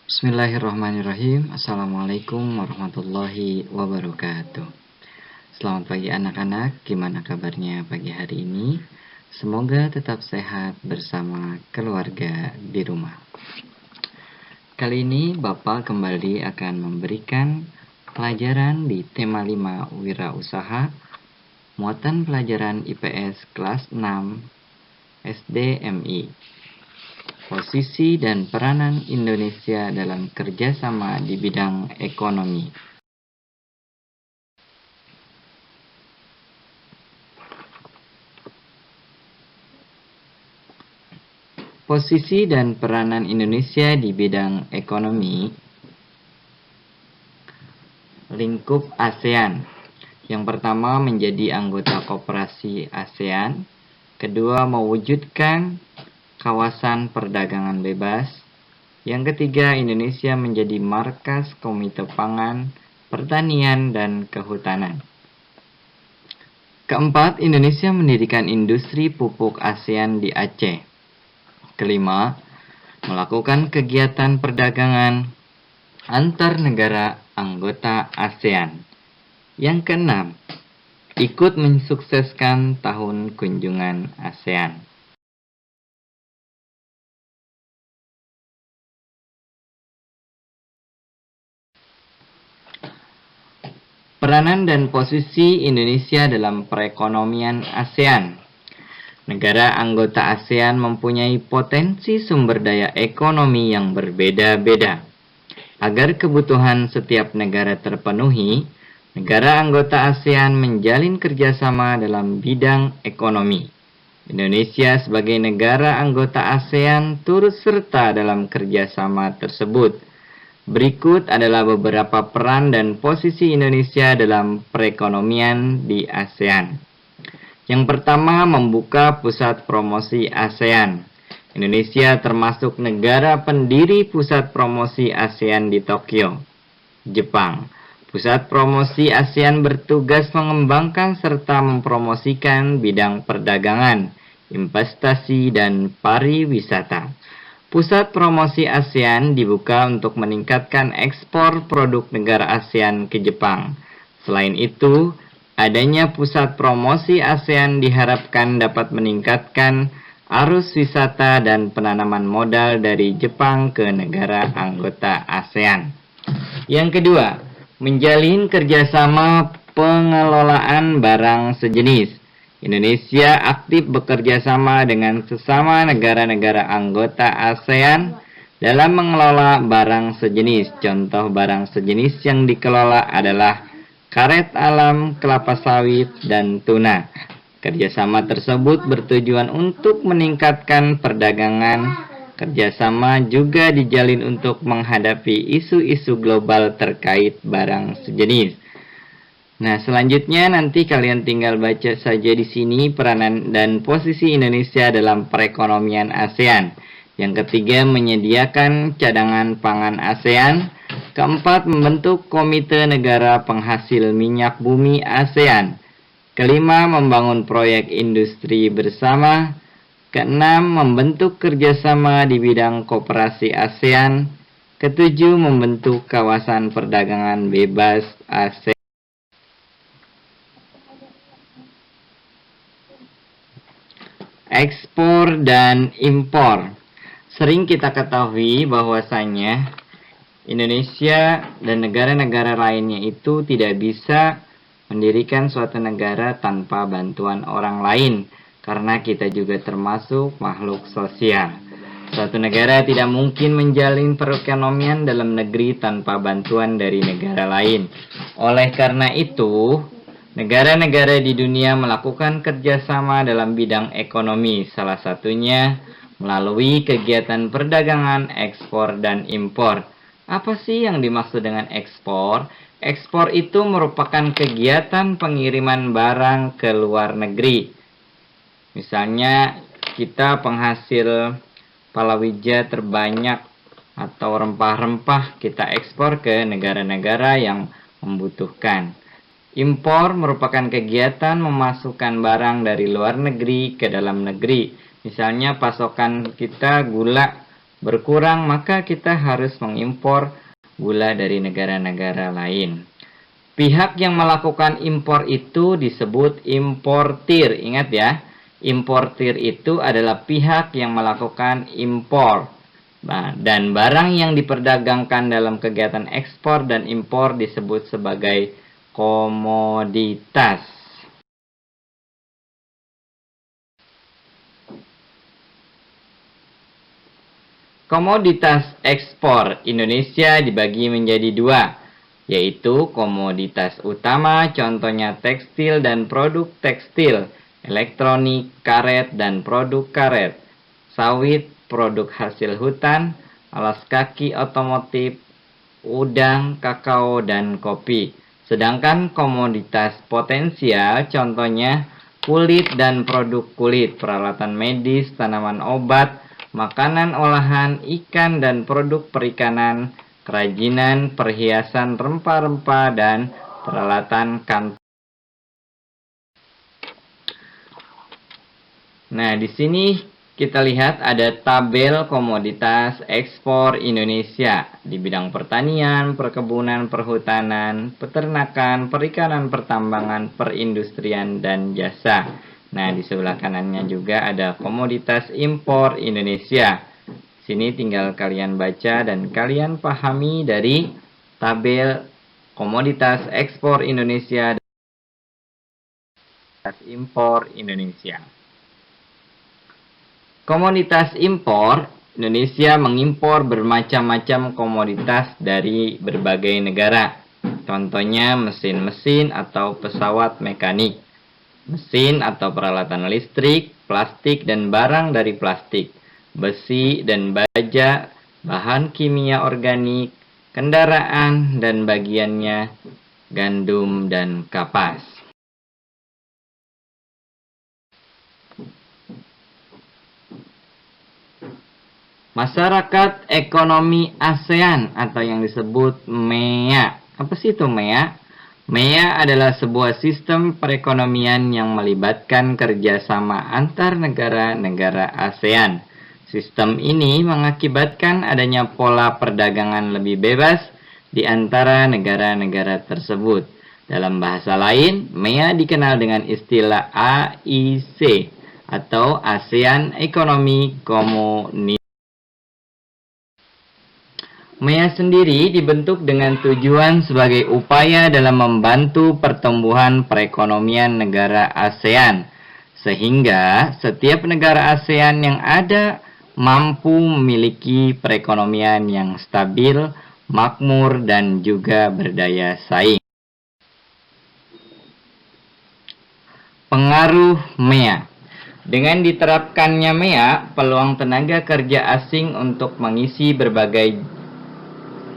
Bismillahirrahmanirrahim. Assalamualaikum warahmatullahi wabarakatuh. Selamat pagi anak-anak, gimana kabarnya pagi hari ini? Semoga tetap sehat bersama keluarga di rumah. Kali ini Bapak kembali akan memberikan pelajaran di tema 5 Wirausaha, muatan pelajaran IPS kelas 6 SDMI. Posisi dan peranan Indonesia dalam kerjasama di bidang ekonomi. Posisi dan peranan Indonesia di bidang ekonomi. Lingkup ASEAN. Yang pertama, menjadi anggota koperasi ASEAN. Kedua, mewujudkan kawasan perdagangan bebas. Yang ketiga, Indonesia menjadi markas Komite Pangan, Pertanian, dan Kehutanan. Keempat, Indonesia mendirikan industri pupuk ASEAN di Aceh. Kelima, melakukan kegiatan perdagangan antar negara anggota ASEAN. Yang keenam, ikut mensukseskan tahun kunjungan ASEAN. Peranan dan posisi Indonesia dalam perekonomian ASEAN. Negara anggota ASEAN mempunyai potensi sumber daya ekonomi yang berbeda-beda. Agar kebutuhan setiap negara terpenuhi, negara anggota ASEAN menjalin kerjasama dalam bidang ekonomi. Indonesia sebagai negara anggota ASEAN turut serta dalam kerjasama tersebut. Berikut adalah beberapa peran dan posisi Indonesia dalam perekonomian di ASEAN. Yang pertama, membuka pusat promosi ASEAN. Indonesia termasuk negara pendiri pusat promosi ASEAN di Tokyo, Jepang. Pusat promosi ASEAN bertugas mengembangkan serta mempromosikan bidang perdagangan, investasi, dan pariwisata. Pusat promosi ASEAN dibuka untuk meningkatkan ekspor produk negara ASEAN ke Jepang. Selain itu, adanya pusat promosi ASEAN diharapkan dapat meningkatkan arus wisata dan penanaman modal dari Jepang ke negara anggota ASEAN. Yang kedua, menjalin kerjasama pengelolaan barang sejenis. Indonesia aktif bekerja sama dengan sesama negara-negara anggota ASEAN dalam mengelola barang sejenis. Contoh barang sejenis yang dikelola adalah karet alam, kelapa sawit, dan tuna. Kerjasama tersebut bertujuan untuk meningkatkan perdagangan. Kerjasama juga dijalin untuk menghadapi isu-isu global terkait barang sejenis. Nah, selanjutnya nanti kalian tinggal baca saja di sini peranan dan posisi Indonesia dalam perekonomian ASEAN. Yang ketiga, menyediakan cadangan pangan ASEAN. Keempat, membentuk komite negara penghasil minyak bumi ASEAN. Kelima, membangun proyek industri bersama. Keenam, membentuk kerjasama di bidang koperasi ASEAN. Ketujuh, membentuk kawasan perdagangan bebas ASEAN. Ekspor dan impor. Sering kita ketahui bahwasanya Indonesia dan negara-negara lainnya itu tidak bisa mendirikan suatu negara tanpa bantuan orang lain, karena kita juga termasuk makhluk sosial. Suatu negara tidak mungkin menjalin perekonomian dalam negeri tanpa bantuan dari negara lain. Oleh karena itu, negara-negara di dunia melakukan kerjasama dalam bidang ekonomi, salah satunya melalui kegiatan perdagangan, ekspor, dan impor. Apa sih yang dimaksud dengan ekspor? Ekspor itu merupakan kegiatan pengiriman barang ke luar negeri. Misalnya, kita penghasil palawija terbanyak atau rempah-rempah kita ekspor ke negara-negara yang membutuhkan. Impor merupakan kegiatan memasukkan barang dari luar negeri ke dalam negeri. Misalnya pasokan kita gula berkurang, maka kita harus mengimpor gula dari negara-negara lain. Pihak yang melakukan impor itu disebut importir. Ingat ya, importir itu adalah pihak yang melakukan impor. Nah, dan barang yang diperdagangkan dalam kegiatan ekspor dan impor disebut sebagai komoditas. Komoditas ekspor Indonesia dibagi menjadi dua, yaitu komoditas utama, contohnya tekstil dan produk tekstil, elektronik, karet dan produk karet, sawit, produk hasil hutan, alas kaki otomotif, udang, kakao, dan kopi. Sedangkan komoditas potensial contohnya kulit dan produk kulit, peralatan medis, tanaman obat, makanan olahan, ikan dan produk perikanan, kerajinan, perhiasan, rempah-rempah, dan peralatan kantor. Nah, di sini kita lihat ada tabel komoditas ekspor Indonesia di bidang pertanian, perkebunan, perhutanan, peternakan, perikanan, pertambangan, perindustrian, dan jasa. Nah, di sebelah kanannya juga ada komoditas impor Indonesia. Sini tinggal kalian baca dan kalian pahami dari tabel komoditas ekspor Indonesia dan komoditas impor Indonesia. Komoditas impor, Indonesia mengimpor bermacam-macam komoditas dari berbagai negara. Contohnya mesin-mesin atau pesawat mekanik, mesin atau peralatan listrik, plastik dan barang dari plastik, besi dan baja, bahan kimia organik, kendaraan dan bagiannya, gandum dan kapas. Masyarakat Ekonomi ASEAN atau yang disebut MEA. Apa sih itu MEA? MEA adalah sebuah sistem perekonomian yang melibatkan kerjasama antar negara-negara ASEAN. Sistem ini mengakibatkan adanya pola perdagangan lebih bebas di antara negara-negara tersebut. Dalam bahasa lain, MEA dikenal dengan istilah AIC atau ASEAN Economic Community. MEA sendiri dibentuk dengan tujuan sebagai upaya dalam membantu pertumbuhan perekonomian negara ASEAN, sehingga setiap negara ASEAN yang ada mampu memiliki perekonomian yang stabil, makmur, dan juga berdaya saing. Pengaruh MEA. Dengan diterapkannya MEA, peluang tenaga kerja asing untuk mengisi berbagai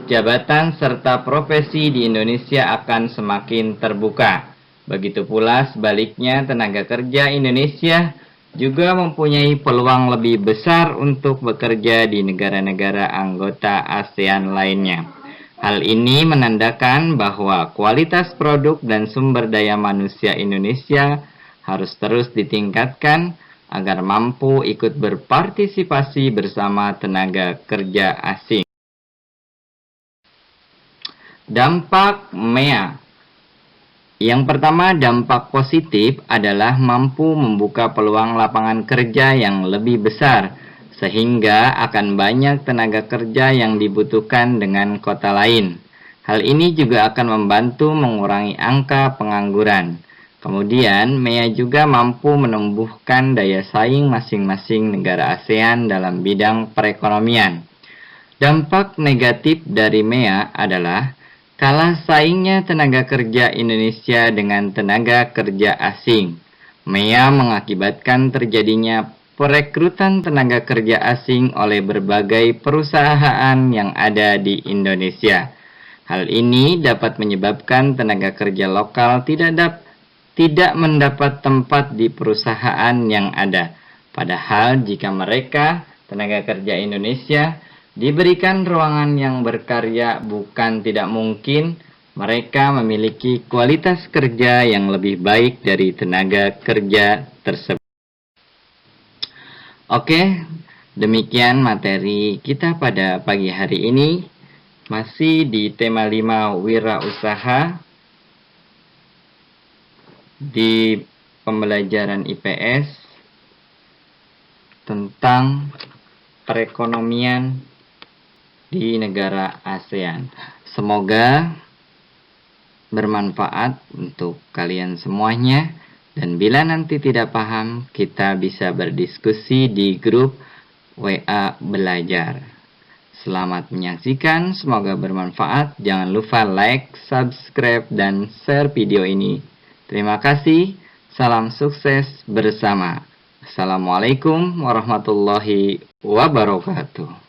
jabatan serta profesi di Indonesia akan semakin terbuka. Begitu pula sebaliknya, tenaga kerja Indonesia juga mempunyai peluang lebih besar untuk bekerja di negara-negara anggota ASEAN lainnya. Hal ini menandakan bahwa kualitas produk dan sumber daya manusia Indonesia harus terus ditingkatkan agar mampu ikut berpartisipasi bersama tenaga kerja asing. Dampak MEA. Yang pertama, dampak positif adalah mampu membuka peluang lapangan kerja yang lebih besar, sehingga akan banyak tenaga kerja yang dibutuhkan dengan kota lain. Hal ini juga akan membantu mengurangi angka pengangguran. Kemudian, MEA juga mampu menumbuhkan daya saing masing-masing negara ASEAN dalam bidang perekonomian. Dampak negatif dari MEA adalah kalah saingnya tenaga kerja Indonesia dengan tenaga kerja asing. MEA mengakibatkan terjadinya perekrutan tenaga kerja asing oleh berbagai perusahaan yang ada di Indonesia. Hal ini dapat menyebabkan tenaga kerja lokal tidak mendapat tempat di perusahaan yang ada. Padahal jika mereka, tenaga kerja Indonesia, diberikan ruangan yang berkarya, bukan tidak mungkin mereka memiliki kualitas kerja yang lebih baik dari tenaga kerja tersebut. Oke, Demikian materi kita pada pagi hari ini, masih di tema 5 wirausaha di pembelajaran IPS tentang perekonomian di negara ASEAN. Semoga bermanfaat untuk kalian semuanya, dan bila nanti tidak paham, kita bisa berdiskusi di grup WA Belajar. Selamat menyaksikan, semoga bermanfaat. Jangan lupa like, subscribe, dan share video ini. Terima kasih, salam sukses bersama. Assalamualaikum warahmatullahi wabarakatuh.